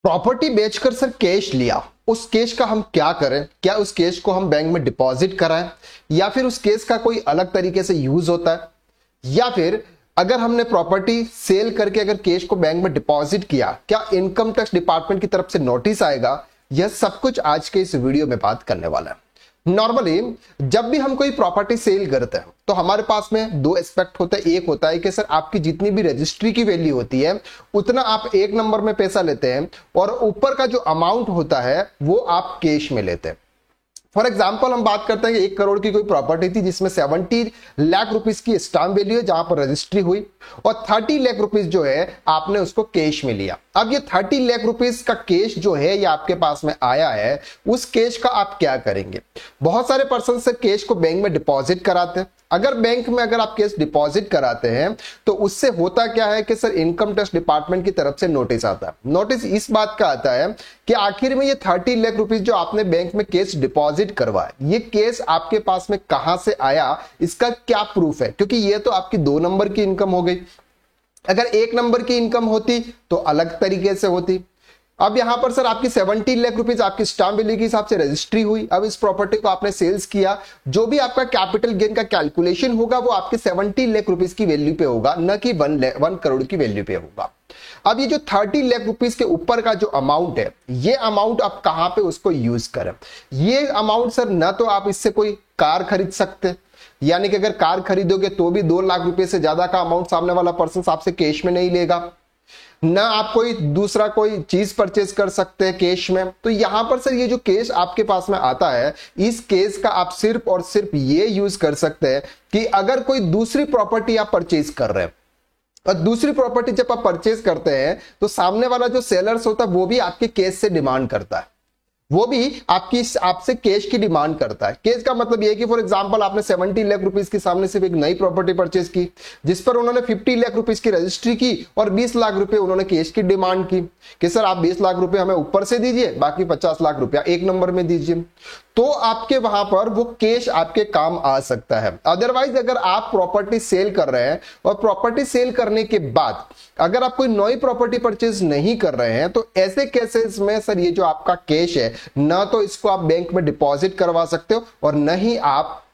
Property बेचकर sir cash लिया, उस कैश का हम क्या करें? क्या उस कैश को हम बैंक में डिपॉजिट कराएं या फिर उस कैश का कोई अलग तरीके से यूज होता है, या फिर अगर हमने प्रॉपर्टी सेल करके अगर कैश को बैंक में डिपॉजिट किया, क्या इनकम टैक्स डिपार्टमेंट की तरफ से नोटिस आएगा? यह सब कुछ आज के इस वीडियो में बात करने वाला है। नॉर्मली जब भी हम कोई प्रॉपर्टी सेल करते हैं तो हमारे पास में दो एस्पेक्ट होते हैं। एक होता है कि सर आपकी जितनी भी रजिस्ट्री की वैल्यू होती है उतना आप एक नंबर में पैसा लेते हैं और ऊपर का जो अमाउंट होता है वो आप कैश में लेते हैं। फॉर एग्जाम्पल हम बात करते हैं कि 1 करोड़ की कोई प्रॉपर्टी थी जिसमें 70 लाख रुपीस की स्टाम्प वैल्यू है जहां पर रजिस्ट्री हुई और 30 लाख रुपीस जो है आपने उसको कैश में लिया। अब ये 30 लाख रुपीस का कैश जो है ये आपके पास में आया है, उस कैश का आप क्या करेंगे? बहुत सारे पर्सन से कैश को बैंक में डिपॉजिट कराते हैं। अगर बैंक में अगर आप कैश डिपॉजिट कराते हैं तो उससे होता क्या है कि सर इनकम टैक्स डिपार्टमेंट की तरफ से नोटिस आता है। नोटिस इस बात का आता है कि आखिर में ये 30 लाख रुपीस जो आपने बैंक में कैश डिपॉजिट करवाया, ये कैश आपके पास में कहां से आया, इसका क्या प्रूफ है? क्योंकि ये तो आपकी 2 नंबर की इनकम हो गई। अगर 1 नंबर की इनकम होती तो अलग तरीके से होती। अब यहां पर सर आपकी 70 लाख रुपीस आपकी स्टाम्प वैल्यू के हिसाब से रजिस्ट्री हुई। अब इस प्रॉपर्टी को आपने सेल्स किया, जो भी आपका कैपिटल गेन का कैलकुलेशन होगा वो आपके 70 लाख रुपीस की वैल्यू पे होगा, न कि 1 करोड़ की वैल्यू पे होगा। अब ये जो 30 लाख रुपीस के ऊपर का जो अमाउंट है, ये अमाउंट आप कहां पे उसको यूज करें? ये अमाउंट सर न तो आप इससे कोई कार खरीद सकते, यानी कि अगर कार खरीदोगे तो भी 2 लाख रुपए से ज्यादा का अमाउंट सामने वाला पर्सन आपसे कैश में नहीं लेगा, ना आप कोई दूसरा कोई चीज परचेज कर सकते हैं कैश में। तो यहां पर सर ये जो कैश आपके पास में आता है, इस कैश का आप सिर्फ और सिर्फ ये यूज कर सकते हैं कि अगर कोई दूसरी प्रॉपर्टी आप परचेज कर रहे हैं, और दूसरी प्रॉपर्टी जब आप परचेज करते हैं तो सामने वाला जो सेलर्स होता है वो भी आपके कैश से डिमांड करता है, वो भी आपसे कैश की डिमांड करता है। कैश का मतलब ये है कि फॉर एग्जांपल आपने 70 लाख रुपीस के सामने सिर्फ एक नई प्रॉपर्टी परचेज की जिस पर उन्होंने 50 लाख रुपीस की रजिस्ट्री की और 20 लाख रुपए उन्होंने कैश की डिमांड की कि सर आप 20 लाख रुपए हमें ऊपर से दीजिए, बाकी 50 लाख रुपया 1 नंबर में दीजिए। तो आपके वहां पर वो कैश आपके काम आ सकता है। अदरवाइज अगर आप प्रॉपर्टी सेल कर रहे हैं और प्रॉपर्टी सेल करने के बाद अगर आप कोई नई प्रॉपर्टी परचेज नहीं कर रहे हैं तो ऐसे केसेस में सर ये जो आपका कैश है, ना तो इसको आप बैंक में डिपॉजिट करवा सकते हो और न ही आप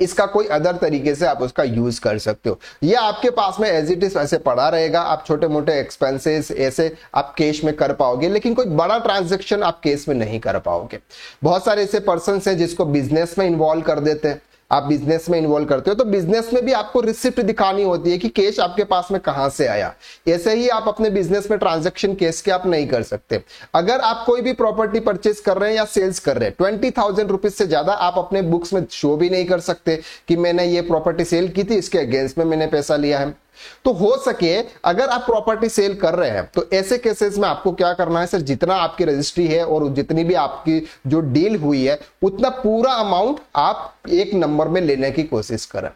इसका कोई अदर तरीके से आप उसका यूज कर सकते हो। ये आपके पास में एज इट इज ऐसे पड़ा रहेगा। आप छोटे मोटे एक्सपेंसेस ऐसे आप कैश में कर पाओगे, लेकिन कोई बड़ा ट्रांजैक्शन आप कैश में नहीं कर पाओगे। बहुत सारे ऐसे पर्सन हैं जिसको बिजनेस में इन्वॉल्व कर देते हैं। आप बिजनेस में इन्वॉल्व करते हो तो बिजनेस में भी आपको रिसिप्ट दिखानी होती है कि कैश आपके पास में कहां से आया। ऐसे ही आप अपने बिजनेस में ट्रांजैक्शन कैश के आप नहीं कर सकते। अगर आप कोई भी प्रॉपर्टी परचेज कर रहे हैं या सेल्स कर रहे हैं, 20,000 रुपीज से ज्यादा आप अपने बुक्स में शो भी नहीं कर सकते कि मैंने ये प्रॉपर्टी सेल की थी, इसके अगेंस्ट में मैंने पैसा लिया है। तो हो सके अगर आप प्रॉपर्टी सेल कर रहे हैं तो ऐसे केसेस में आपको क्या करना है सर, जितना आपकी रजिस्ट्री है और जितनी भी आपकी जो डील हुई है उतना पूरा अमाउंट आप 1 नंबर में लेने की कोशिश करें।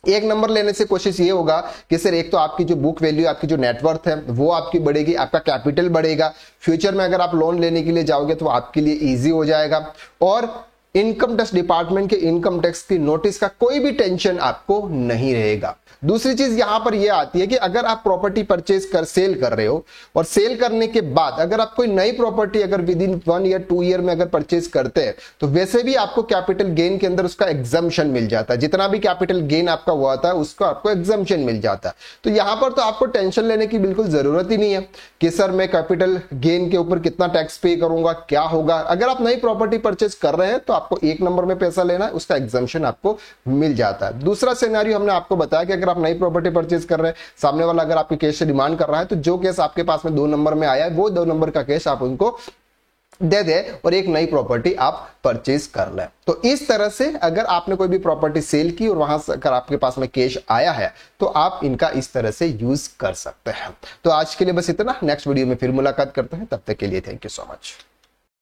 1 नंबर लेने से कोशिश ये होगा कि सर एक तो आपकी जो बुक वैल्यू, आपकी जो नेटवर्थ है वो आपकी बढ़ेगी, आपका कैपिटल बढ़ेगा। फ्यूचर में अगर आप लोन लेने के लिए जाओगे तो आपके लिए ईजी हो जाएगा और इनकम टैक्स डिपार्टमेंट के इनकम टैक्स की नोटिस का कोई भी टेंशन आपको नहीं रहेगा। दूसरी चीज यहां पर यह आती है कि अगर आप प्रॉपर्टी परचेज कर सेल कर रहे हो और सेल करने के बाद अगर आप कोई नई प्रॉपर्टी अगर विद इन 1 ईयर 2 ईयर में अगर परचेज करते हैं तो वैसे भी आपको कैपिटल गेन के अंदर उसका एग्जम्पशन मिल जाता है। जितना भी कैपिटल गेन आपका हुआ था उसका आपको एग्जम्पशन मिल जाता है। तो यहां पर तो आपको टेंशन लेने की बिल्कुल जरूरत ही नहीं है कि सर मैं कैपिटल गेन के ऊपर कितना टैक्स पे करूंगा, क्या होगा। अगर आप नई प्रॉपर्टी परचेज कर रहे हैं तो आपको 1 नंबर में पैसा लेना है, उसका एग्जम्पशन आपको मिल जाता है। दूसरा सिनेरियो हमने आपको बताया कि अगर आप नई प्रॉपर्टी परचेज कर रहे हैं, सामने वाला अगर आपके कैश से डिमांड कर रहा है तो जो कैश आपके पास में 2 नंबर में आया है वो 2 नंबर का कैश आप उनको दे दे और एक नई प्रॉपर्टी आप परचेज कर लें। तो इस तरह से अगर आपने कोई भी प्रॉपर्टी सेल की और वहां से अगर आपके पास में कैश आया है तो आप इनका इस तरह से यूज कर सकते हैं। तो आज के लिए बस इतना। नेक्स्ट वीडियो में फिर मुलाकात करते हैं, तब तक के लिए थैंक यू सो मच।